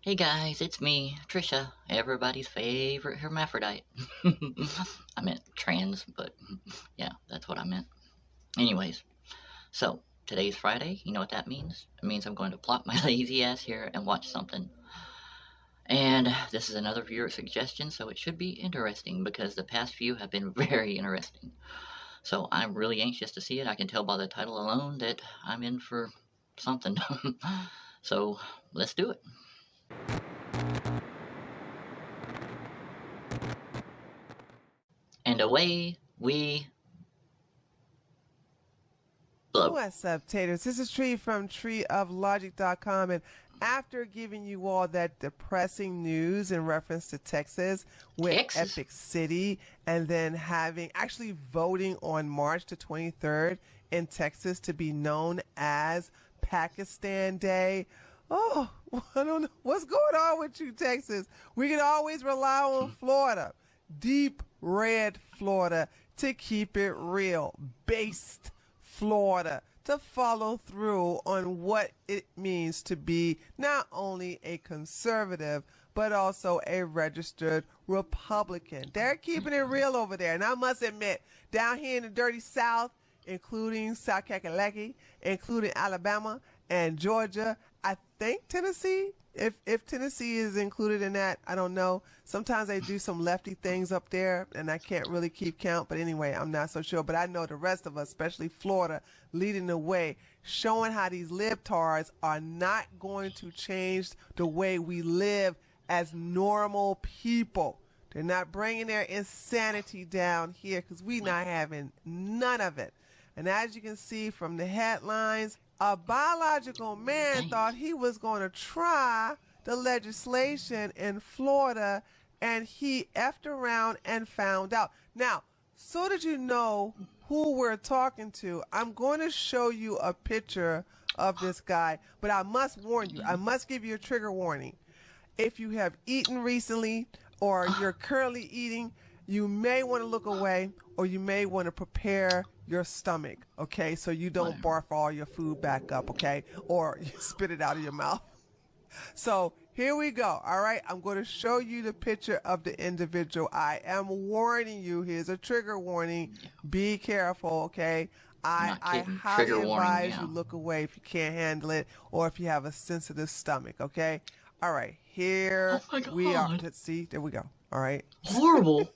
Hey guys, it's me, Trisha, everybody's favorite hermaphrodite. I meant trans, but yeah, that's what I meant. Anyways, so today's Friday. You know what that means? It means I'm going to plop my lazy ass here and watch something. And this is another viewer suggestion, so it should be interesting because the past few have been very interesting. So I'm really anxious to see it. I can tell by the title alone that I'm in for something. So let's do it. And away we blow. What's up, taters? This is Tree from treeoflogic.com. And after giving you all that depressing news in reference to Texas with Texas? Epic City and then having actually voting on March the 23rd in Texas to be known as Pakistan Day. Oh, I don't know what's going on with you, Texas. We can always rely on Florida, deep red Florida, to keep it real, based Florida, to follow through on what it means to be not only a conservative, but also a registered Republican. They're keeping it real over there. And I must admit, down here in the dirty South, including South Kakalaki, including Alabama and Georgia, I think Tennessee. If Tennessee is included in that, I don't know. Sometimes they do some lefty things up there, and I can't really keep count. But anyway, I'm not so sure. But I know the rest of us, especially Florida, leading the way, showing how these libtards are not going to change the way we live as normal people. They're not bringing their insanity down here because we not having none of it. And as you can see from the headlines, a biological man thought he was going to try the legislation in Florida, and he effed around and found out. Now, so that you know who we're talking to, I'm going to show you a picture of this guy, but I must warn you, I must give you a trigger warning. If you have eaten recently or you're currently eating, you may want to look away or you may want to prepare your stomach, okay? So you don't barf all your food back up, okay? Or you spit it out of your mouth. So here we go, all right? I'm going to show you the picture of the individual. I am warning you. Here's a trigger warning. Be careful, okay? I highly Trigger warning, advise yeah. you look away if you can't handle it or if you have a sensitive stomach, okay? All right, here Oh my God. we are. Let's see, there we go. All right. Horrible.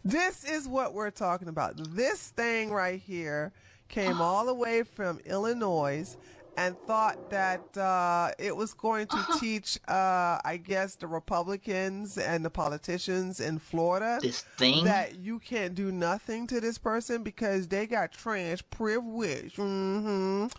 This is what we're talking about. This thing right here came all the way from Illinois and thought that it was going to teach, I guess, the Republicans and the politicians in Florida This thing? that you can't do nothing to this person because they got trans privilege. And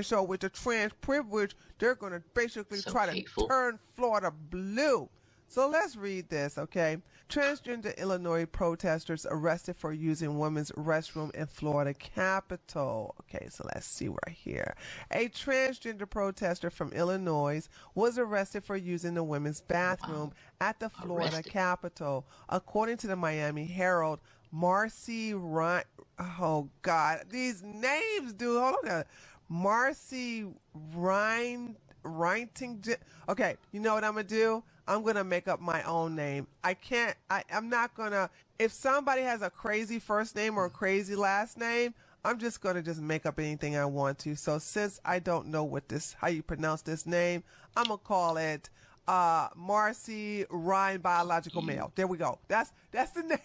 so with the trans privilege, they're going to basically So try hateful. to turn Florida blue. So let's read this, okay? Transgender Illinois protesters arrested for using women's restroom in Florida Capitol. Okay, so let's see right here. A transgender protester from Illinois was arrested for using the women's bathroom at the Florida Arrested. Capitol. According to the Miami Herald, Marcy Ryan. Oh, God. These names, dude. Hold on. Marcy Ryan. Okay, you know what I'm going to do? I'm going to make up my own name. I'm not going to, if somebody has a crazy first name or a crazy last name, I'm just going to just make up anything I want to. So since I don't know how you pronounce this name, I'm going to call it Marcy Ryan Biological Male. There we go. That's the name.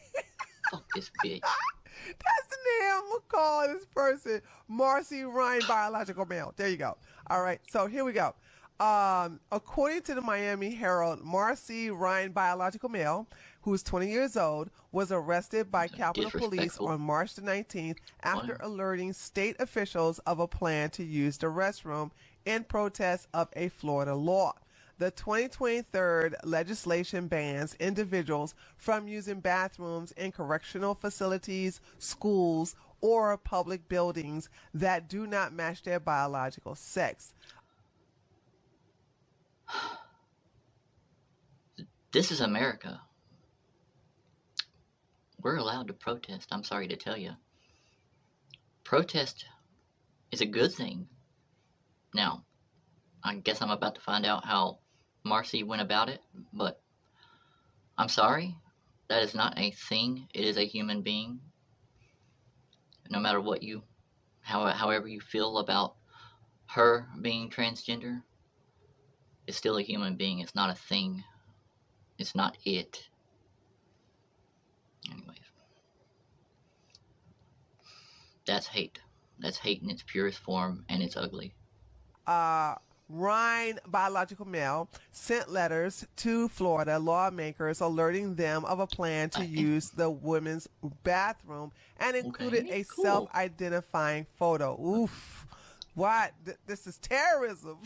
Fuck this bitch. That's the name I'm going to call this person. Marcy Ryan Biological Male. There you go. All right. So here we go. According to the Miami Herald, Marcy Ryan Biological Male, who's 20 years old, was arrested by Capitol Police on March the 19th after alerting state officials of a plan to use the restroom in protest of a Florida law. The 2023 legislation bans individuals from using bathrooms in correctional facilities, schools, or public buildings that do not match their biological sex. This is America. We're allowed to protest, I'm sorry to tell you. Protest is a good thing. Now, I guess I'm about to find out how Marcy went about it, but I'm sorry. That is not a thing. It is a human being. No matter what you, however you feel about her being transgender, it's still a human being. It's not a thing. It's not it. Anyways, that's hate. That's hate in its purest form, and it's ugly. Ryan, biological male, sent letters to Florida lawmakers alerting them of a plan to use the women's bathroom and included a cool. self-identifying photo. Oof. What? This is terrorism.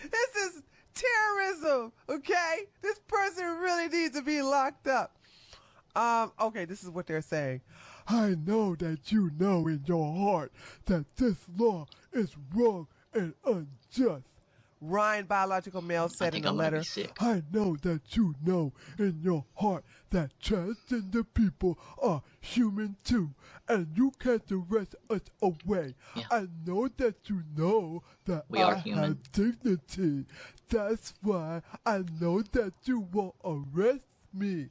This is terrorism, okay? This person really needs to be locked up. Okay, this is what they're saying. I know that you know in your heart that this law is wrong and unjust. Ryan, biological male, said in a letter, I know that you know in your heart that transgender people are human too, and you can't arrest us away. Yeah. I know that you know that we are I human. have dignity. That's why I know that you won't arrest me.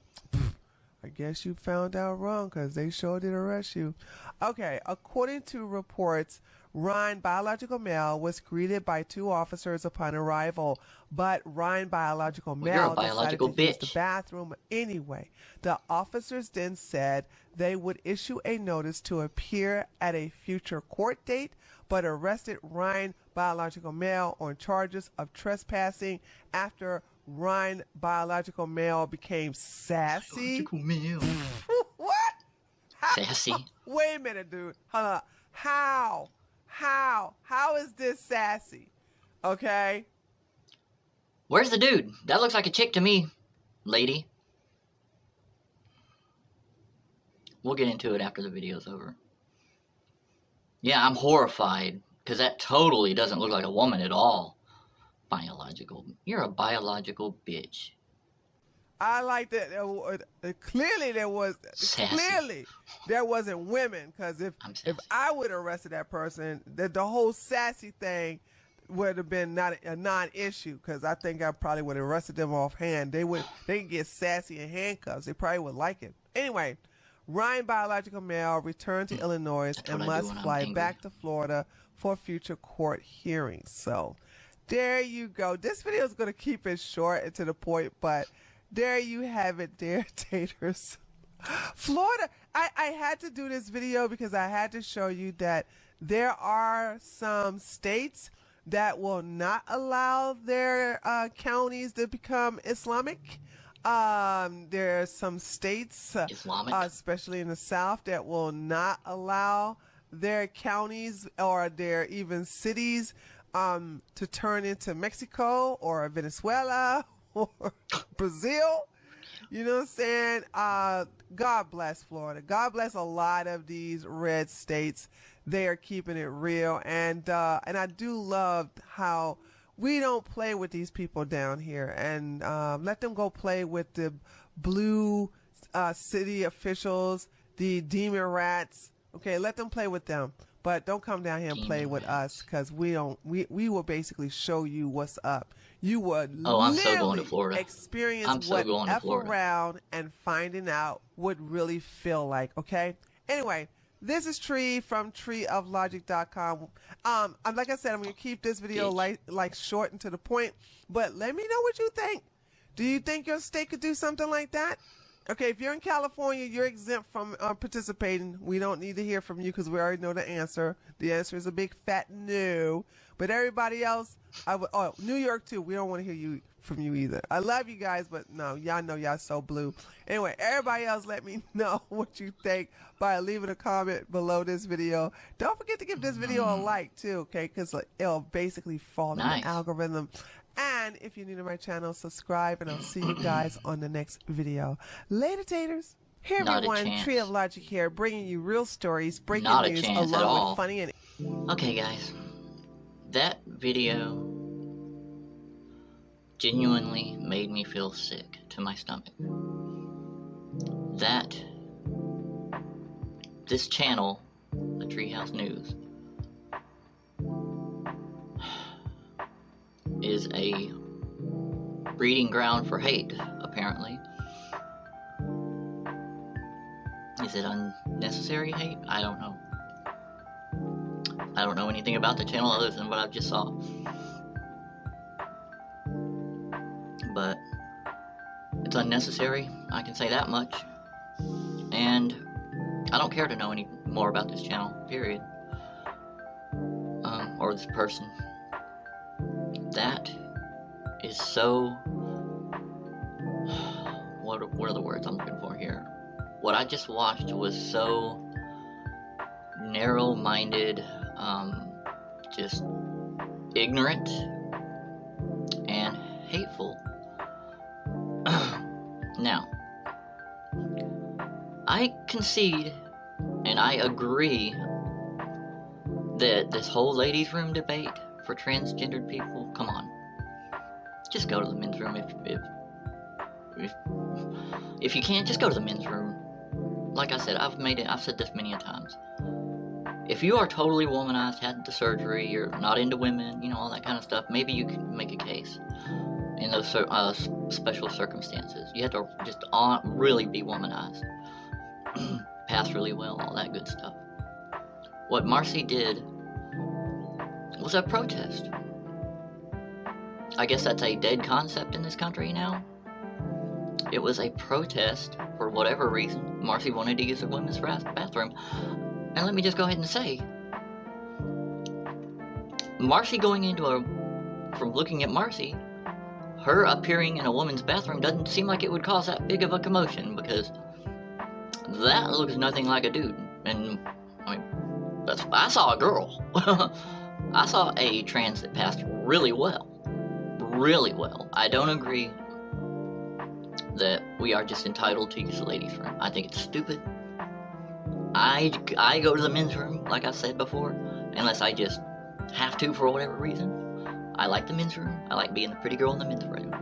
I guess you found out wrong because they sure did arrest you. Okay, according to reports, Ryan, biological male, was greeted by 2 officers upon arrival, but Ryan, biological male, decided to use the bathroom anyway. The officers then said they would issue a notice to appear at a future court date, but arrested Ryan, biological male, on charges of trespassing after Ryan, biological male, became sassy. Biological male. What? Sassy. Wait a minute, dude. Hold on. How? How is this sassy? Okay. Where's the dude? That looks like a chick to me, lady. We'll get into it after the video's over. Yeah, I'm horrified because that totally doesn't look like a woman at all. Biological. You're a biological bitch. I like that. Clearly there was. Sassy. Clearly there wasn't women, because if I would have arrested that person, the whole sassy thing would have been not a non-issue, because I think I probably would have arrested them offhand. They can get sassy in handcuffs. They probably would like it. Anyway, Ryan, biological male, returned to Illinois and must fly back to Florida for future court hearings. So there you go. This video is going to keep it short and to the point, but there you have it, dear taters. Florida, I had to do this video because I had to show you that there are some states that will not allow their counties to become Islamic. There are some states, especially in the South, that will not allow their counties or their even cities to turn into Mexico or Venezuela or Brazil. You know what I'm saying? God bless Florida. God bless a lot of these red states. They are keeping it real, and I do love how we don't play with these people down here, and let them go play with the blue city officials, the demon rats. Okay, let them play with them, but don't come down here and play with us, because we will basically show you what's up. You would literally experience what F around and finding out what really feel like. Okay. Anyway, this is Tree from treeoflogic.com. Like I said, I'm gonna keep this video like short and to the point. But let me know what you think. Do you think your state could do something like that? Okay, if you're in California, you're exempt from participating. We don't need to hear from you because we already know the answer. The answer is a big fat no. But everybody else, New York too. We don't want to hear from you either. I love you guys, but no, y'all know y'all so blue. Anyway, everybody else, let me know what you think by leaving a comment below this video. Don't forget to give this video a like too, okay? Because it'll basically fall in the algorithm. And if you're new to my channel, subscribe, and I'll see you guys on the next video. Later, taters. Hey everyone, Tree of Logic here, bringing you real stories, breaking news, along with funny and... Okay, guys. That video genuinely made me feel sick to my stomach. This channel, the Treehouse News, is a breeding ground for hate, apparently. Is it unnecessary hate? I don't know. I don't know anything about the channel other than what I just saw. But it's unnecessary, I can say that much. And I don't care to know any more about this channel, period. Or this person. That is so... What are the words I'm looking for here? What I just watched was so narrow-minded, just ignorant and hateful. Now, I concede and I agree that this whole ladies' room debate for transgendered people, come on, just go to the men's room. If you can't, just go to the men's room. Like I said, I've said this many a times. If you are totally womanized, had the surgery, you're not into women, you know, all that kind of stuff, maybe you can make a case in those special circumstances. You have to just really be womanized. Pass really well, all that good stuff. What Marcy did was a protest. I guess that's a dead concept in this country now. It was a protest for whatever reason. Marcy wanted to use a women's bathroom. And let me just go ahead and say, Marcy from looking at Marcy, her appearing in a woman's bathroom doesn't seem like it would cause that big of a commotion, because that looks nothing like a dude. And I mean, I saw a girl. I saw a trans that passed really well. Really well. I don't agree that we are just entitled to use the ladies' room. I think it's stupid. I go to the men's room, like I said before, unless I just have to for whatever reason. I like the men's room. I like being the pretty girl in the men's room.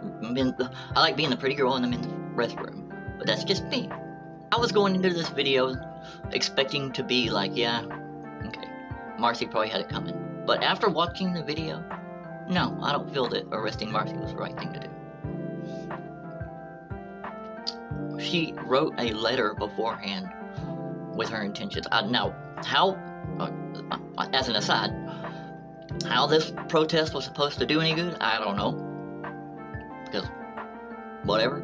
I like being the pretty girl in the men's restroom. But that's just me. I was going into this video expecting to be like, yeah, okay, Marcy probably had it coming. But after watching the video, no, I don't feel that arresting Marcy was the right thing to do. She wrote a letter beforehand with her intentions. Now, how, as an aside, how this protest was supposed to do any good, I don't know. Because, whatever.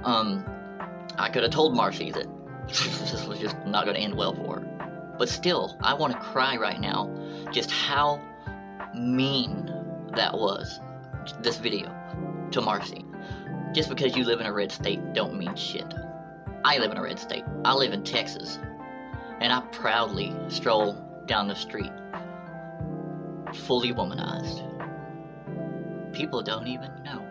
I could have told Marcy that this was just not going to end well for her. But still, I want to cry right now just how mean that was, this video, to Marcy. Just because you live in a red state don't mean shit. I live in a red state. I live in Texas. And I proudly stroll down the street, fully womanized. People don't even know.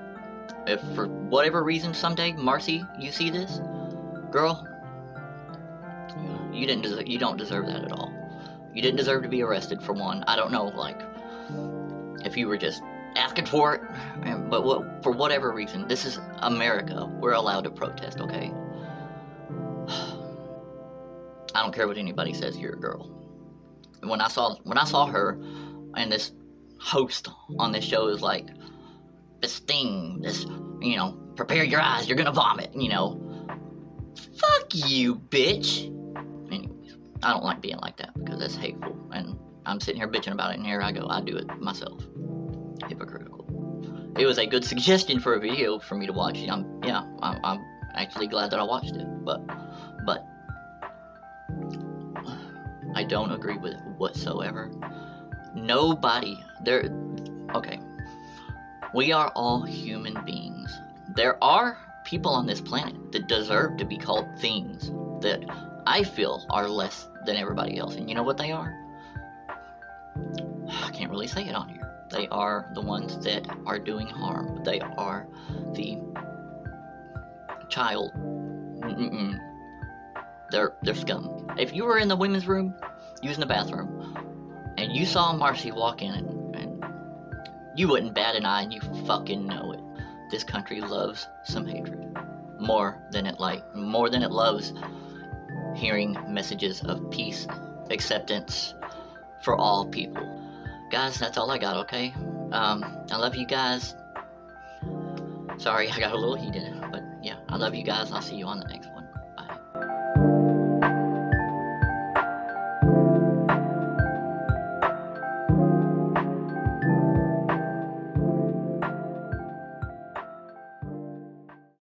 If for whatever reason someday, Marcy, you see this, girl, you don't deserve that at all. You didn't deserve to be arrested, for one. I don't know, like, if you were just asking for it, but for whatever reason, this is America. We're allowed to protest, okay? I don't care what anybody says, you're a girl. When I saw her, and this host on this show is like, this thing, this, you know, prepare your eyes, you're gonna vomit, you know. Fuck you, bitch. Anyways, I don't like being like that because that's hateful, and I'm sitting here bitching about it, and here I go, I do it myself. Hypocritical. It was a good suggestion for a video for me to watch. I'm actually glad that I watched it, but I don't agree with it whatsoever. Okay, we are all human beings. There are people on this planet that deserve to be called things that I feel are less than everybody else, and you know what they are? I can't really say it on here. They are the ones that are doing harm. They are the child. They're scum. If you were in the women's room, using the bathroom, and you saw Marcy walk in, and you wouldn't bat an eye, and you fucking know it. This country loves some hatred. More than it loves hearing messages of peace, acceptance for all people. Guys, that's all I got, okay? I love you guys. Sorry, I got a little heated, but yeah, I love you guys. I'll see you on the next one.